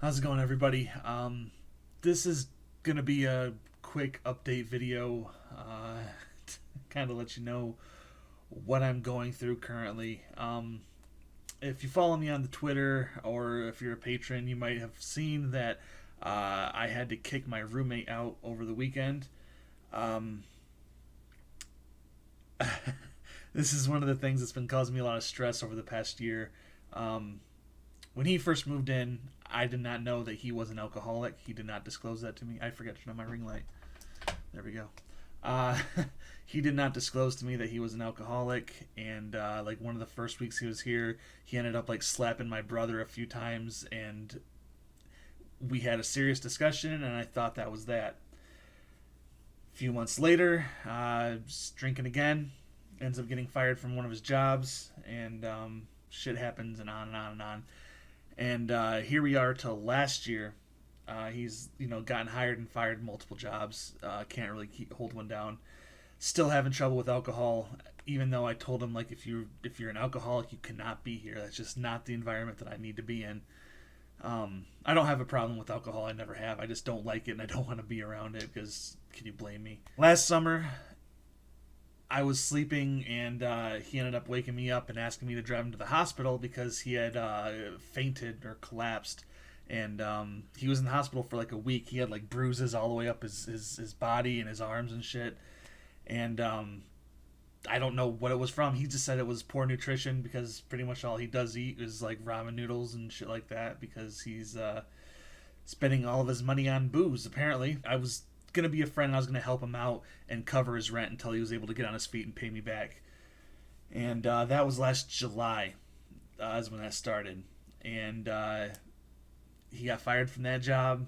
How's it going, everybody? This is gonna be a quick update video, to kind of let you know what I'm going through currently. If you follow me on the Twitter or if you're a patron, you might have seen that I had to kick my roommate out over the weekend. Um, this is one of the things that's been causing me a lot of stress over the past year. Um, when he first moved in, I did not know that he was an alcoholic. He did not disclose that to me. I forgot to turn on my ring light. There we go. Uh, he did not disclose to me that he was an alcoholic, and like one of the first weeks he was here, he ended up like slapping my brother a few times, and we had a serious discussion, and I thought that was that. A few months later, just drinking again, ends up getting fired from one of his jobs, and shit happens, and on and on and on. And here we are till last year. He's gotten hired and fired multiple jobs. Can't really hold one down. Still having trouble with alcohol, even though I told him like if you're an alcoholic, you cannot be here. That's just not the environment that I need to be in. I don't have a problem with alcohol. I never have. I just don't like it, and I don't want to be around it because can you blame me? Last summer, I was sleeping, and he ended up waking me up and asking me to drive him to the hospital because he had fainted or collapsed. And he was in the hospital for like a week. He had like bruises all the way up his body and his arms and shit. And I don't know what it was from. He just said it was poor nutrition because pretty much all he does eat is like ramen noodles and shit like that because he's spending all of his money on booze, apparently. I was going to be a friend. I was going to help him out and cover his rent until he was able to get on his feet and pay me back. And that was last July is when that started. And he got fired from that job,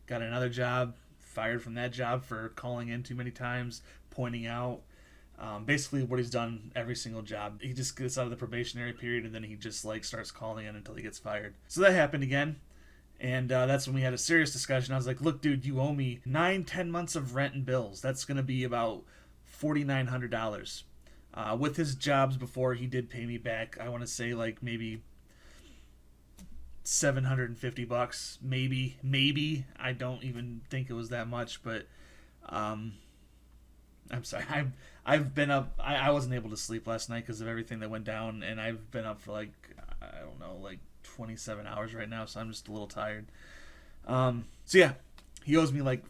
got another job, fired from that job for calling in too many times, pointing out basically what he's done every single job. He just gets out of the probationary period and then he just like starts calling in until he gets fired. So that happened again. And that's when we had a serious discussion. I was like, look, dude, you owe me 9-10 months of rent and bills. That's going to be about $4,900. With his jobs before, he did pay me back, I want to say like maybe $750, maybe. I don't even think it was that much, but I'm sorry. I've been up. I wasn't able to sleep last night because of everything that went down, and I've been up for like I don't know, like 27 hours right now, so I'm just a little tired. So yeah, he owes me like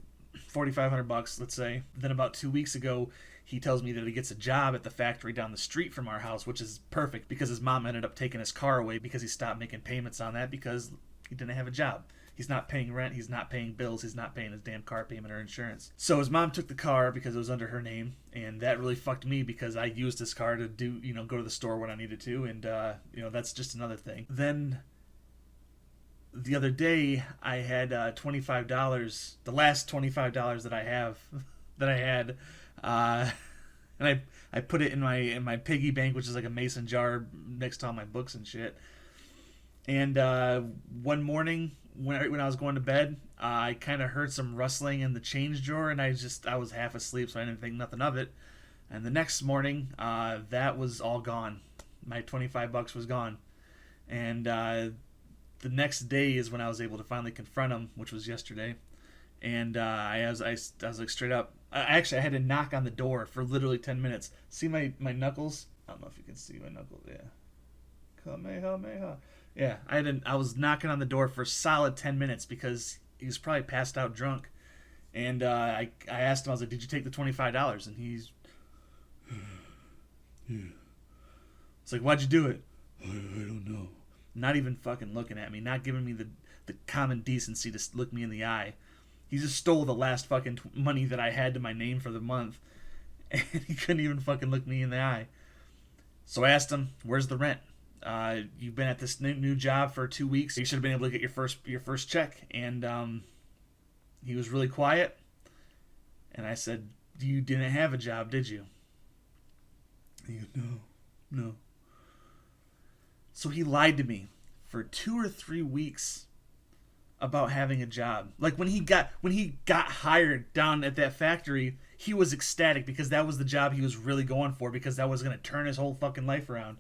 $4,500, let's say. Then about 2 weeks ago, he tells me that he gets a job at the factory down the street from our house, which is perfect because his mom ended up taking his car away because he stopped making payments on that because he didn't have a job. He's not paying rent, he's not paying bills, he's not paying his damn car payment or insurance. So his mom took the car because it was under her name, and that really fucked me because I used his car to do, go to the store when I needed to, and that's just another thing. Then the other day I had $25, the last $25 that I had, and I put it in my piggy bank, which is like a mason jar next to all my books and shit. And one morning when I was going to bed, I kind of heard some rustling in the change drawer, and I was half asleep, so I didn't think nothing of it. And the next morning, that was all gone. My $25 was gone, and the next day is when I was able to finally confront him, which was yesterday. And I was like straight up. I had to knock on the door for literally 10 minutes. See my knuckles? I don't know if you can see my knuckles. Yeah. Kamehameha. Yeah, I was knocking on the door for a solid 10 minutes because he was probably passed out drunk. And I asked him, I was like, did you take the $25? And he's, yeah. It's like, why'd you do it? I don't know. Not even fucking looking at me. Not giving me the common decency to look me in the eye. He just stole the last fucking money that I had to my name for the month. And he couldn't even fucking look me in the eye. So I asked him, where's the rent? You've been at this new job for 2 weeks. You should have been able to get your first check. And he was really quiet. And I said, you didn't have a job, did you? He goes, no. So he lied to me for 2 or 3 weeks about having a job. Like when he got hired down at that factory, he was ecstatic because that was the job he was really going for because that was going to turn his whole fucking life around.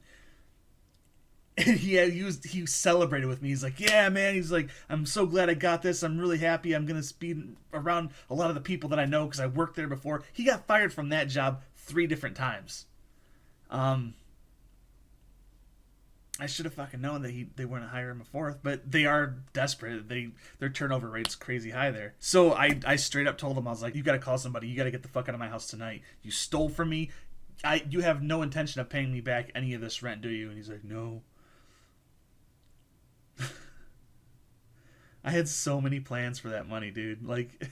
And he celebrated with me. He's like, yeah, man. He's like, I'm so glad I got this. I'm really happy. I'm gonna be around a lot of the people that I know because I worked there before. He got fired from that job 3 different times. I should have fucking known that they weren't to hire him a 4th, but they are desperate. Their turnover rate's crazy high there. So I straight up told him, I was like, you got to call somebody. You got to get the fuck out of my house tonight. You stole from me. You have no intention of paying me back any of this rent, do you? And he's like, no. I had so many plans for that money, dude. Like,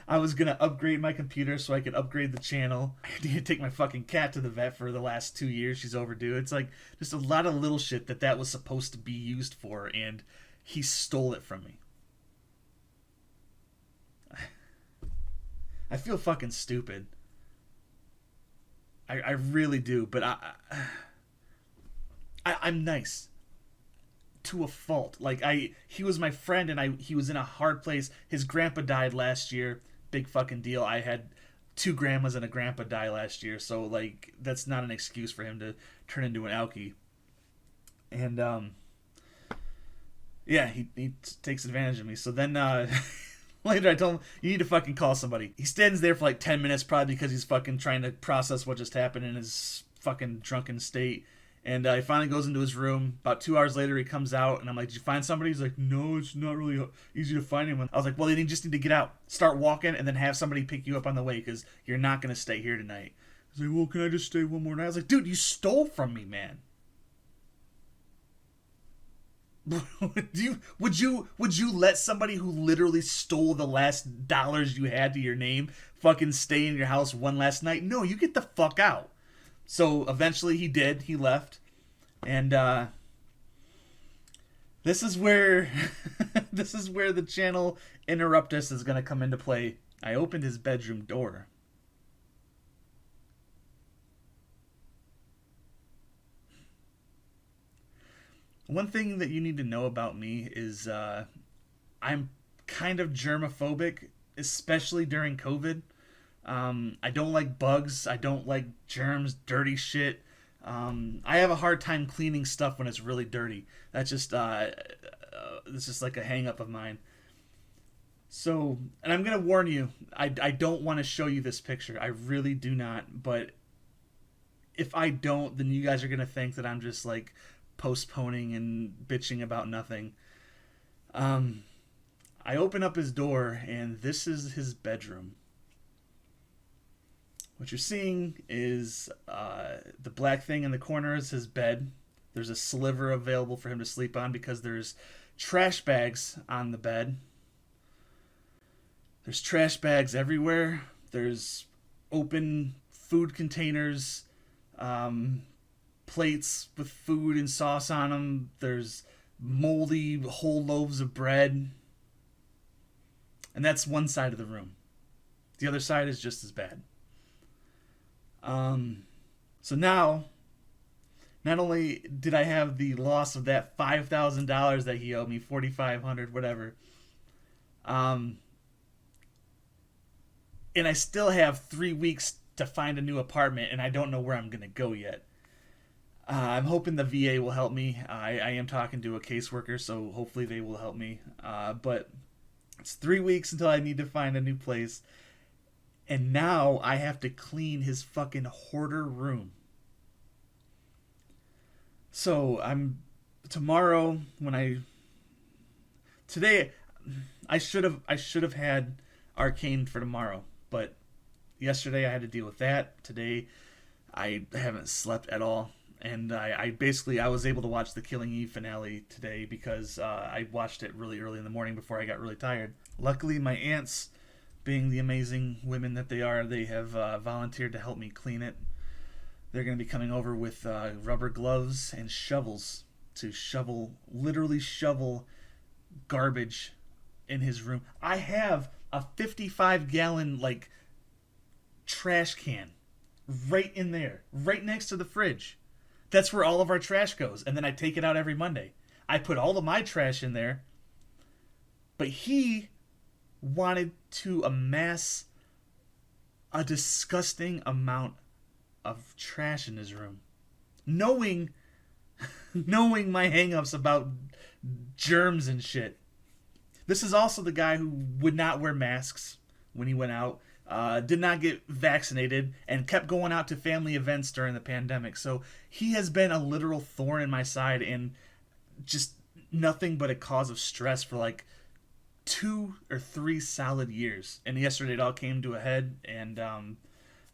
I was gonna upgrade my computer so I could upgrade the channel. I had to take my fucking cat to the vet for the last 2 years. She's overdue. It's like just a lot of little shit that was supposed to be used for, and he stole it from me. I feel fucking stupid. I really do, but I'm nice to a fault. Like, he was my friend, and he was in a hard place. His grandpa died last year. Big fucking deal. I had 2 grandmas and a grandpa die last year, so like that's not an excuse for him to turn into an alkie. And yeah, he takes advantage of me. So then later I told him, you need to fucking call somebody. He stands there for like 10 minutes, probably because he's fucking trying to process what just happened in his fucking drunken state. And he finally goes into his room. About 2 hours later, he comes out, and I'm like, did you find somebody? He's like, no, it's not really easy to find anyone. I was like, well, then you just need to get out. Start walking, and then have somebody pick you up on the way, because you're not going to stay here tonight. He's like, well, can I just stay one more night? I was like, dude, you stole from me, man. Would you let somebody who literally stole the last dollars you had to your name fucking stay in your house one last night? No, you get the fuck out. So eventually he did. He left. And this is where this is where the channel Interruptus is going to come into play. I opened his bedroom door. One thing that you need to know about me is I'm kind of germophobic, especially during COVID. I don't like bugs. I don't like germs, dirty shit. I have a hard time cleaning stuff when it's really dirty. That's just it's just like a hang up of mine. So, and I'm gonna warn you, I don't want to show you this picture. I really do not. But if I don't, then you guys are gonna think that I'm just like postponing and bitching about nothing. I open up his door, and this is his bedroom. What you're seeing is the black thing in the corner is his bed. There's a sliver available for him to sleep on because there's trash bags on the bed. There's trash bags everywhere. There's open food containers, plates with food and sauce on them. There's moldy whole loaves of bread. And that's one side of the room. The other side is just as bad. So now, not only did I have the loss of that $5,000 that he owed me, $4,500, whatever, and I still have 3 weeks to find a new apartment, and I don't know where I'm going to go yet. I'm hoping the VA will help me. I am talking to a caseworker, so hopefully they will help me. But it's 3 weeks until I need to find a new place. And now I have to clean his fucking hoarder room. So tomorrow today I should have had Arcane for tomorrow, but yesterday I had to deal with that. Today I haven't slept at all, and I was able to watch the Killing Eve finale today because I watched it really early in the morning before I got really tired. Luckily, my aunts, being the amazing women that they are, they have volunteered to help me clean it. They're going to be coming over with rubber gloves and shovels to literally shovel garbage in his room. I have a 55-gallon like trash can right in there, right next to the fridge. That's where all of our trash goes, and then I take it out every Monday. I put all of my trash in there, but he wanted to amass a disgusting amount of trash in his room, knowing knowing my hangups about germs and shit. This is also the guy who would not wear masks when he went out, did not get vaccinated, and kept going out to family events during the pandemic. So he has been a literal thorn in my side and just nothing but a cause of stress for like 2 or 3 solid years. And yesterday it all came to a head, and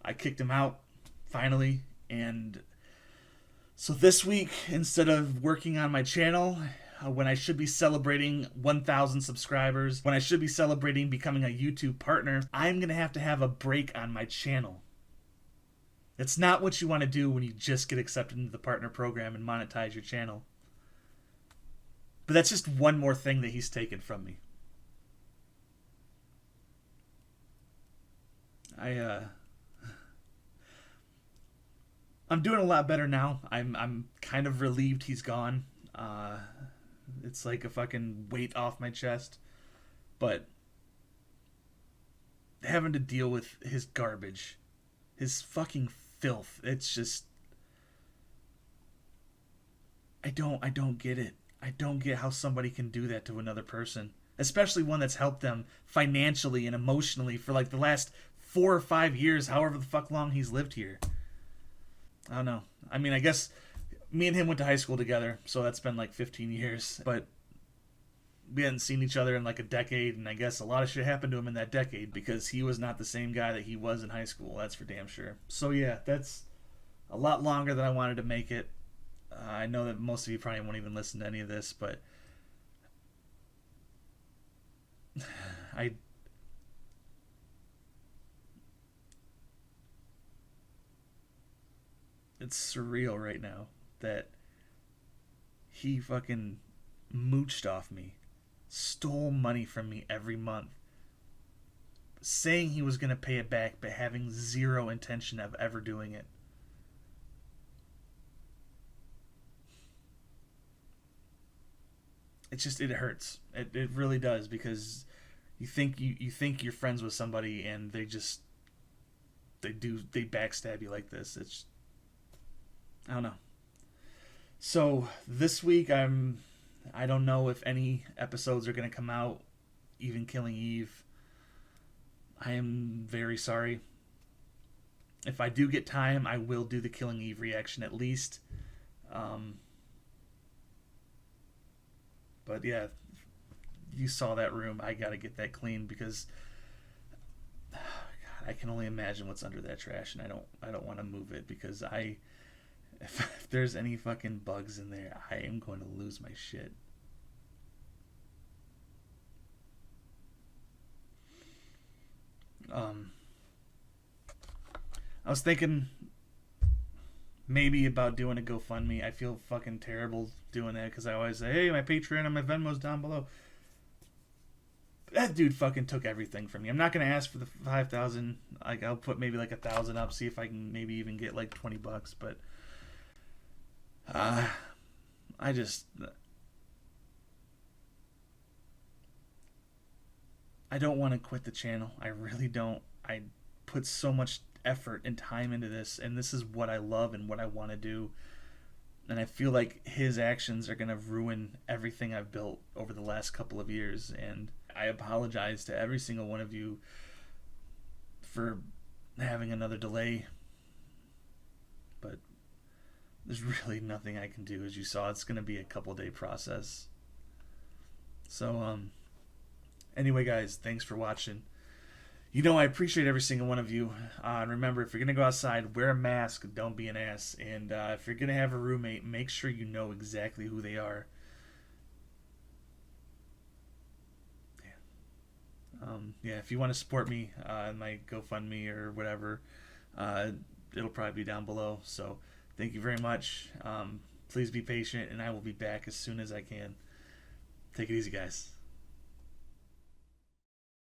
I kicked him out finally. And so this week, instead of working on my channel, when I should be celebrating 1,000 subscribers, when I should be celebrating becoming a YouTube partner, I'm going to have a break on my channel. It's not what you want to do when you just get accepted into the partner program and monetize your channel. But that's just one more thing that he's taken from me. I'm doing a lot better now. I'm kind of relieved he's gone. It's like a fucking weight off my chest. But having to deal with his garbage, his fucking filth, it's just I don't get it. I don't get how somebody can do that to another person, especially one that's helped them financially and emotionally for like the last 4 or 5 years, however the fuck long he's lived here. I don't know. I mean, I guess me and him went to high school together, so that's been like 15 years. But we hadn't seen each other in like a decade, and I guess a lot of shit happened to him in that decade because he was not the same guy that he was in high school. That's for damn sure. So yeah, that's a lot longer than I wanted to make it. I know that most of you probably won't even listen to any of this, but it's surreal right now that he fucking mooched off me, stole money from me every month, saying he was going to pay it back, but having zero intention of ever doing it. It hurts. It really does, because you think you're friends with somebody and they backstab you like this. It's, I don't know. So this week I don't know if any episodes are going to come out, even Killing Eve. I am very sorry. If I do get time, I will do the Killing Eve reaction at least. But yeah, you saw that room. I got to get that clean because God, I can only imagine what's under that trash, and I don't want to move it because if there's any fucking bugs in there, I am going to lose my shit. I was thinking maybe about doing a GoFundMe. I feel fucking terrible doing that because I always say, hey, my Patreon and my Venmo's down below. That dude fucking took everything from me. I'm not going to ask for the 5,000. Like, I'll put maybe like 1,000 up, see if I can maybe even get like $20, but I don't want to quit the channel. I really don't. I put so much effort and time into this, and this is what I love and what I want to do. And I feel like his actions are going to ruin everything I've built over the last couple of years. And I apologize to every single one of you for having another delay. But there's really nothing I can do. As you saw, it's going to be a couple-day process. So, anyway, guys, thanks for watching. You know, I appreciate every single one of you. And remember, if you're going to go outside, wear a mask. Don't be an ass. And if you're going to have a roommate, make sure you know exactly who they are. Yeah, if you want to support me, my GoFundMe or whatever, it'll probably be down below. So thank you very much. Please be patient, and I will be back as soon as I can. Take it easy, guys.